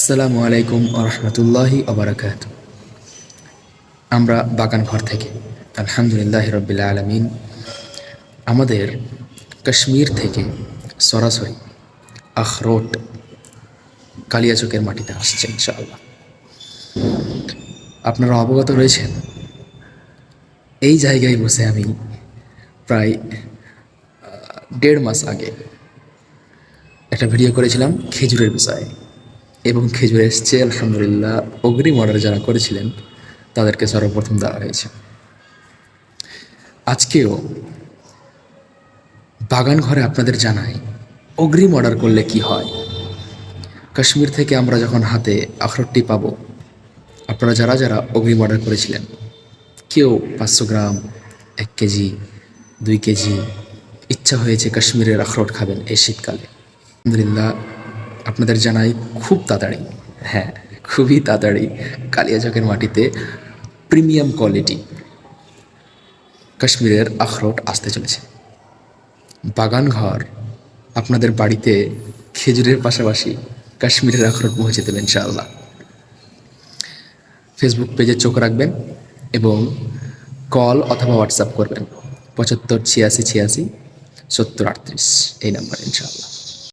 আসসালামু আলাইকুম রহমতুল্লাহি ওবরাকাত। আমরা বাগান ঘর থেকে আলহামদুলিল্লাহ রব্বিল আলমিন আমাদের কাশ্মীর থেকে সরাসরি আখরোট কালিয়াচকের মাটিতে আসছে ইনশাআল্লাহ। আপনারা অবগত রয়েছেন, এই জায়গায় বসে আমি প্রায় 1.5 মাস আগে একটা ভিডিও করেছিলাম খেজুরের বিষয়ে, এবং খেজুর এসছে আলহামদুলিল্লাহ। অগ্রিম অর্ডার যারা করেছিলেন তাদেরকে সর্বপ্রথম দেওয়া হয়েছে। আজকেও বাগান ঘরে আপনাদের জানাই, অগ্রিম অর্ডার করলে কি হয়। কাশ্মীর থেকে আমরা যখন হাতে আখরোটটি পাব, আপনারা যারা যারা অগ্রিম অর্ডার করেছিলেন, কেউ 500 গ্রাম, 1 কেজি, 2 কেজি, ইচ্ছা হয়েছে কাশ্মীরের আখরোট খাবেন এই শীতকালে, আলহামদুলিল্লাহ আপনাদের জানাই খুব তাড়াতাড়ি, হ্যাঁ খুবই তাড়াতাড়ি কালিয়াচকের মাটিতে প্রিমিয়াম কোয়ালিটি কাশ্মীরের আখরোট আসতে চলেছে। বাগান ঘর আপনাদের বাড়িতে খেজুরের পাশাপাশি কাশ্মীরের আখরোট পৌঁছে দেবেন ইনশাআল্লাহ। ফেসবুক পেজে চোখ রাখবেন এবং কল অথবা হোয়াটসঅ্যাপ করবেন 75 86 86 70 38 এই নাম্বার ইনশাআল্লাহ।